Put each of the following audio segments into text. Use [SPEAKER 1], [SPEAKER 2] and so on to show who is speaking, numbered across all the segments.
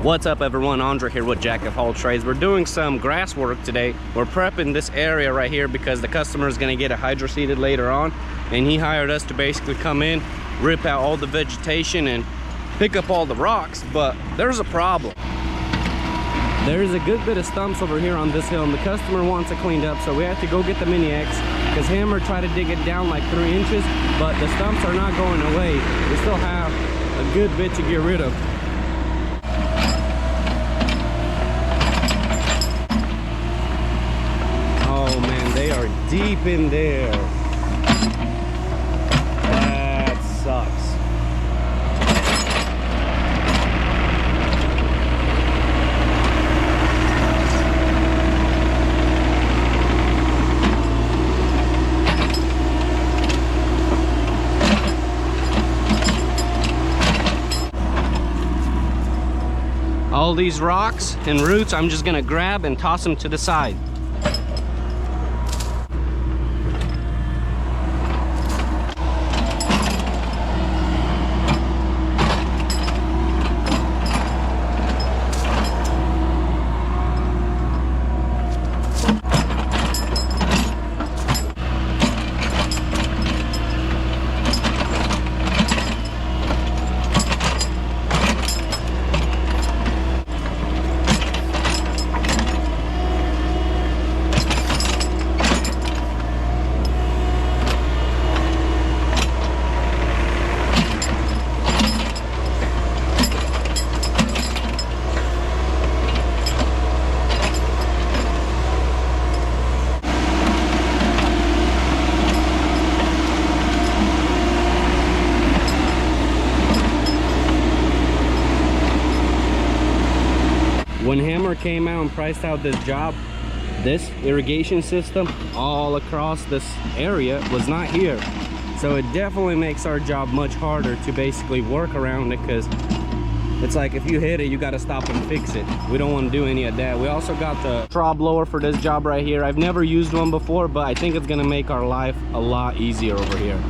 [SPEAKER 1] What's up everyone, Andre here with Jack of All Trades. We're doing some grass work today. We're prepping this area right here because the customer is going to get it hydro seeded later on, and he hired us to basically come in, rip out all the vegetation and pick up all the rocks. But there's a problem. There's a good bit of stumps over here on this hill, and the customer wants it cleaned up, so we have to go get the mini X because Hammer tried to dig it down like 3 inches, but the stumps are not going away. We still have a good bit to get rid of. Oh man, they are deep in there. That sucks. All these rocks and roots, I'm just gonna grab and toss them to the side. When Hammer came out and priced out this job, this irrigation system all across this area was not here. So it definitely makes our job much harder to basically work around it, because it's like if you hit it, you got to stop and fix it. We don't want to do any of that. We also got the straw blower for this job right here. I've never used one before, but I think it's going to make our life a lot easier over here.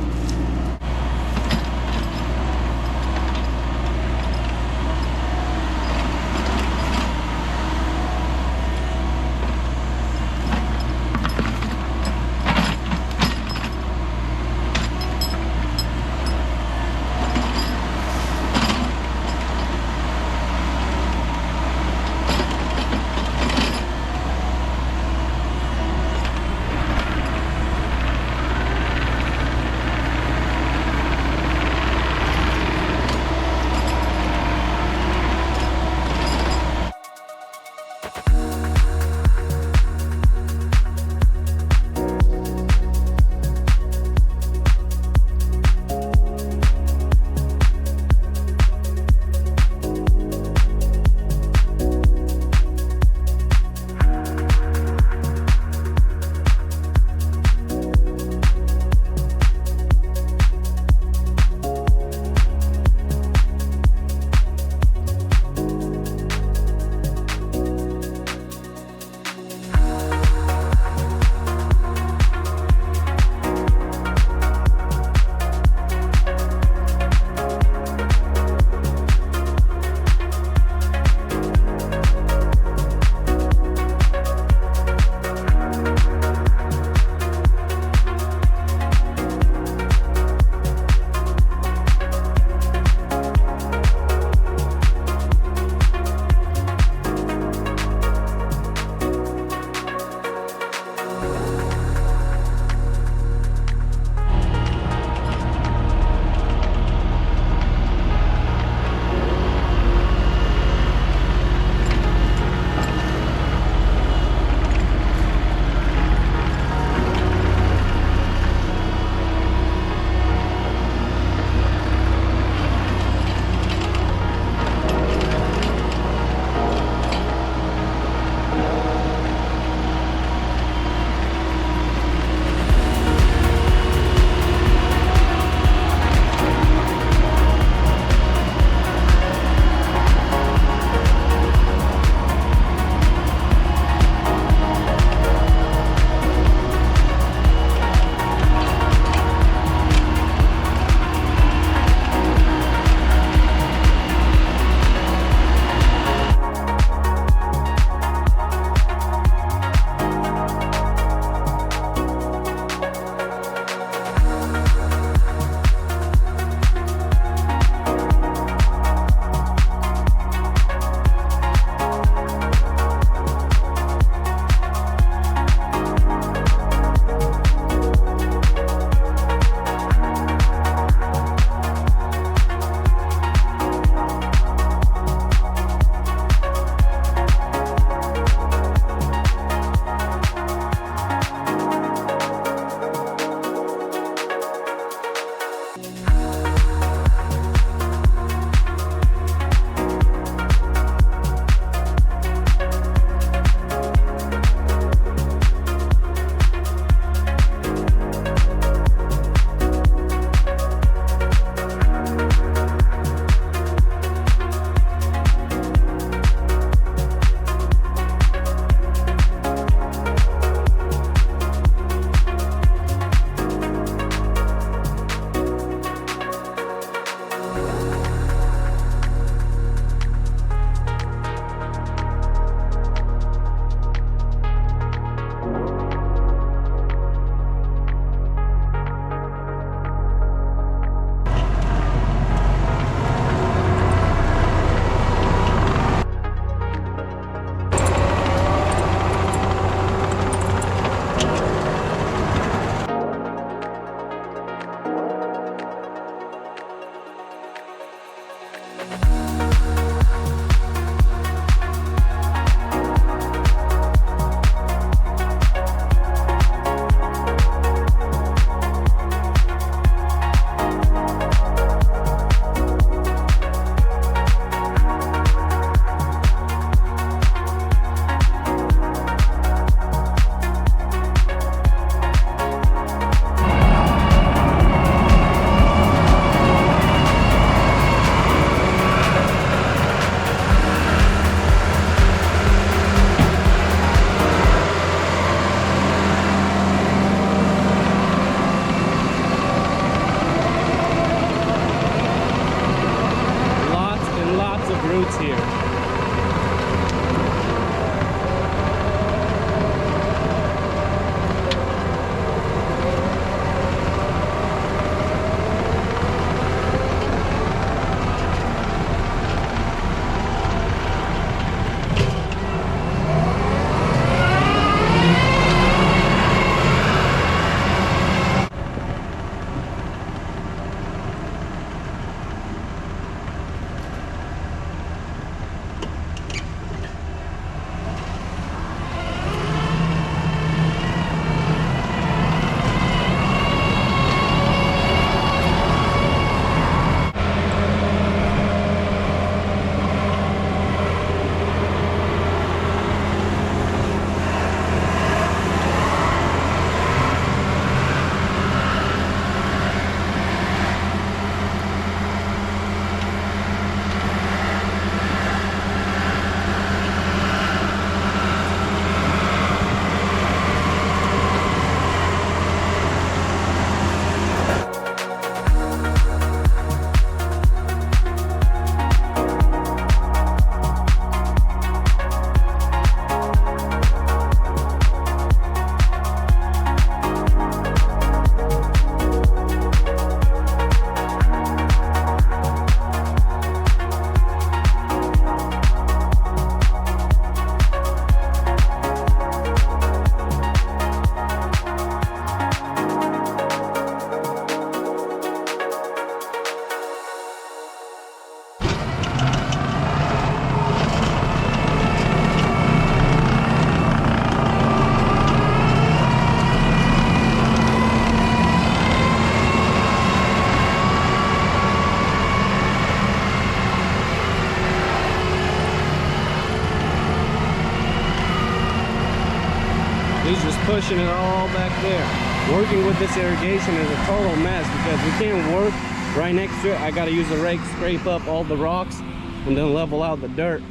[SPEAKER 1] He's just pushing it all back there. Working with this irrigation is a total mess because we can't work right next to it. I gotta use a rake, scrape up all the rocks, and then level out the dirt.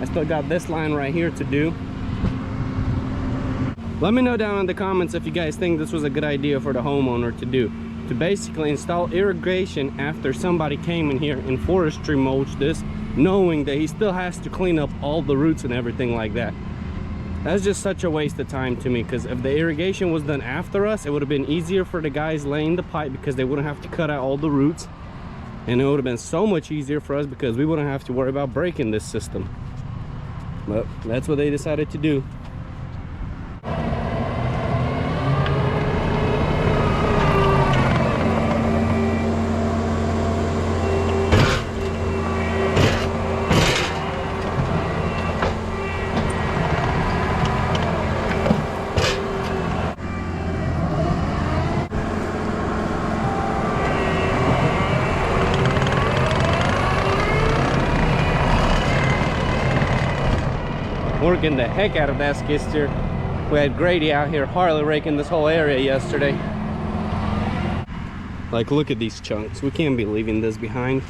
[SPEAKER 1] I still got this line right here to do. Let me know down in the comments if you guys think this was a good idea for the homeowner to do. To basically install irrigation after somebody came in here and forestry mulched this, knowing that he still has to clean up all the roots and everything like that. That's just such a waste of time to me, because if the irrigation was done after us, it would have been easier for the guys laying the pipe because they wouldn't have to cut out all the roots, and it would have been so much easier for us because we wouldn't have to worry about breaking this system. But that's what they decided to do. Working the heck out of that skid steer. We had Grady out here Harley raking this whole area yesterday. Like, look at these chunks. We can't be leaving this behind.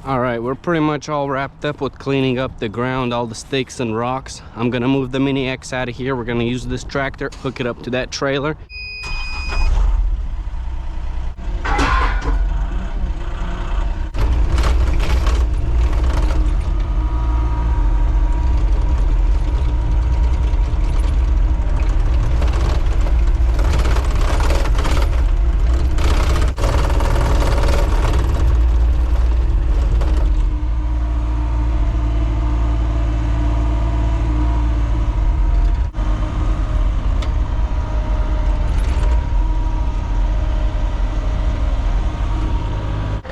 [SPEAKER 1] All right, we're pretty much all wrapped up with cleaning up the ground, all the sticks and rocks. I'm gonna move the Mini X out of here. We're gonna use this tractor, hook it up to that trailer.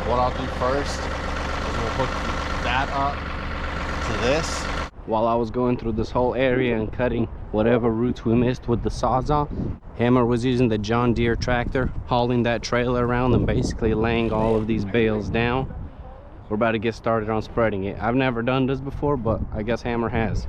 [SPEAKER 2] What I'll do first we'll hook that up to this.
[SPEAKER 1] While I was going through this whole area and cutting whatever roots we missed with the Sawzall, Hammer was using the John Deere tractor, hauling that trailer around and basically laying all of these bales down. We're about to get started on spreading it. I've never done this before, but I guess Hammer has.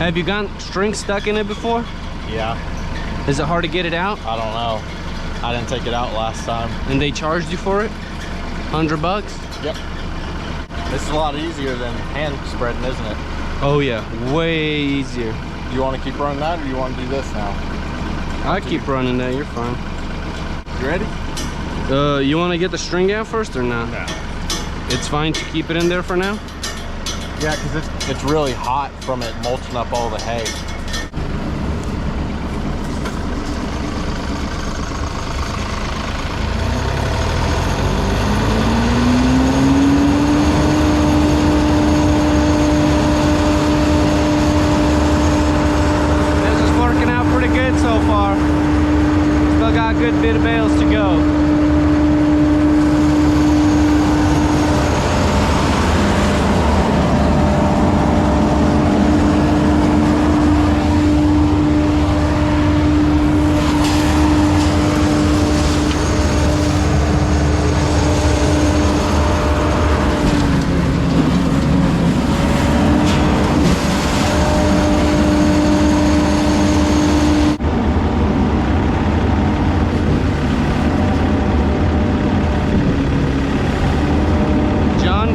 [SPEAKER 1] Have you gotten string stuck in it before?
[SPEAKER 2] Yeah.
[SPEAKER 1] Is it hard to get it out?
[SPEAKER 2] I don't know. I didn't take it out last time.
[SPEAKER 1] And they charged you for it? $100?
[SPEAKER 2] Yep. This is a lot easier than hand spreading, isn't it?
[SPEAKER 1] Oh yeah, way easier.
[SPEAKER 2] You want to keep running that, or you want to do this now?
[SPEAKER 1] I keep running that, you're fine.
[SPEAKER 2] You ready?
[SPEAKER 1] You want to get the string out first or not?
[SPEAKER 2] No.
[SPEAKER 1] It's fine to keep it in there for now?
[SPEAKER 2] Yeah, because it's really hot from it mulching up all the hay.
[SPEAKER 1] This is working out pretty good so far. Still got a good bit of bales to go.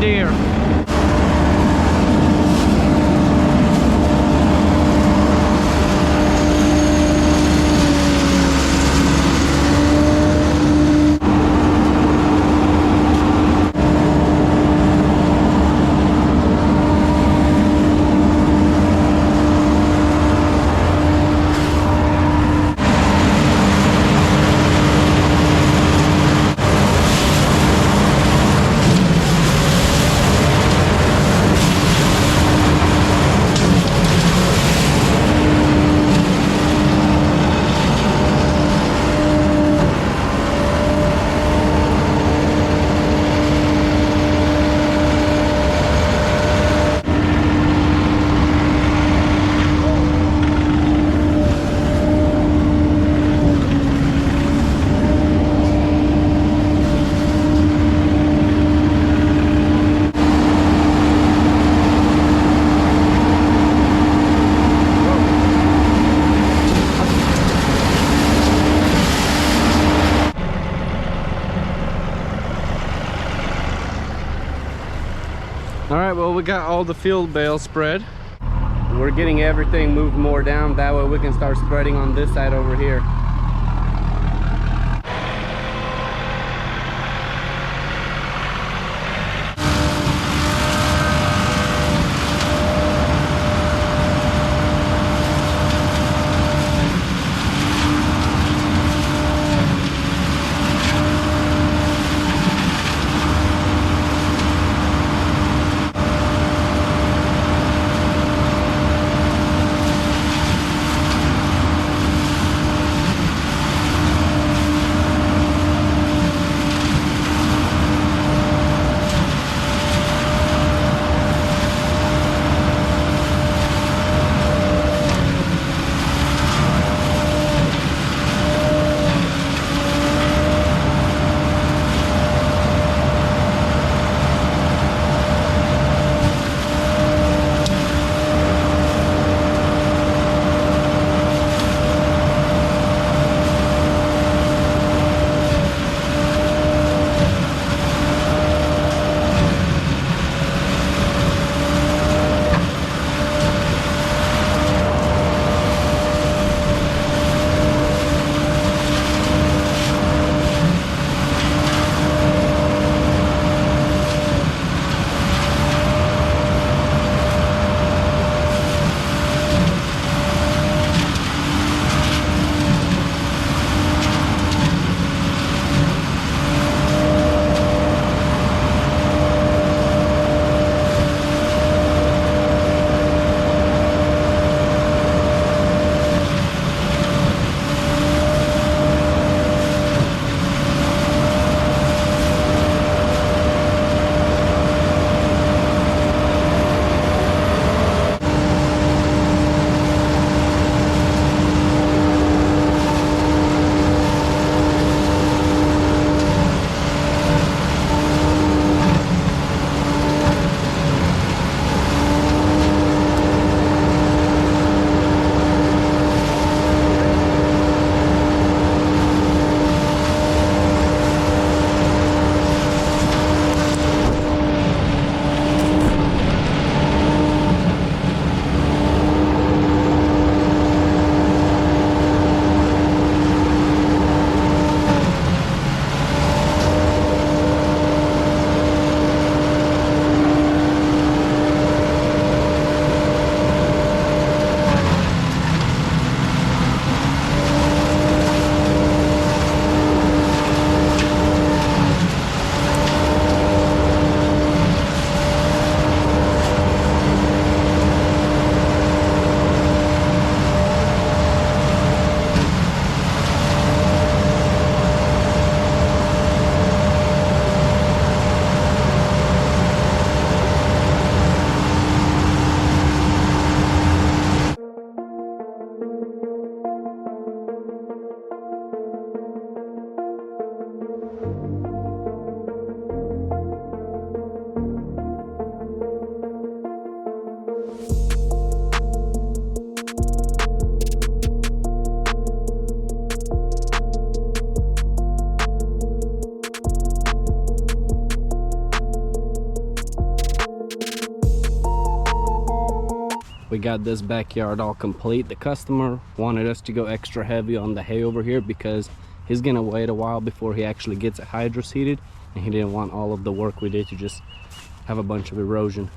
[SPEAKER 1] Deer. All right, well, we got all the field bales spread. We're getting everything moved more down. That way we can start spreading on this side over here. We got this backyard all complete. The customer wanted us to go extra heavy on the hay over here because he's gonna wait a while before he actually gets it hydro seeded, and he didn't want all of the work we did to just have a bunch of erosion.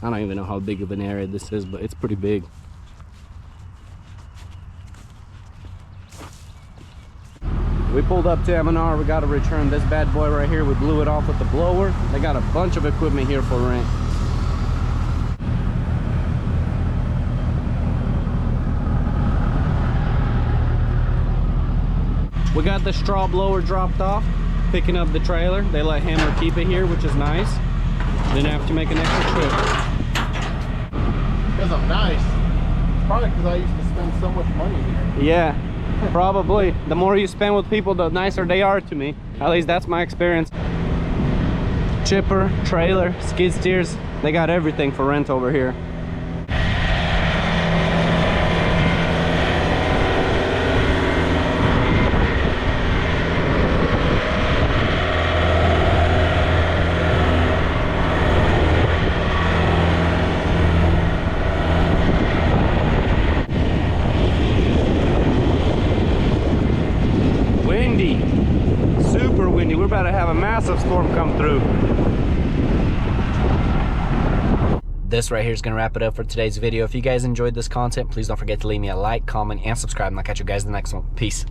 [SPEAKER 1] I don't even know how big of an area this is, but it's pretty big. We pulled up to M&R. We got to return this bad boy right here. We blew it off with the blower. They got a bunch of equipment here for rent. We got the straw blower dropped off, picking up the trailer. They let Hammer keep it here, which is nice. Didn't have to make an extra trip.
[SPEAKER 2] Because I'm nice. It's probably because I used to spend so much money here.
[SPEAKER 1] Yeah. Probably. The more you spend with people, the nicer they are to me. At least that's my experience. Chipper, trailer, skid steers, they got everything for rent over here. Super windy. We're about to have a massive storm come through. This right here is going to wrap it up for today's video. If you guys enjoyed this content, please don't forget to leave me a like, comment, and subscribe, and I'll catch you guys in the next one. Peace.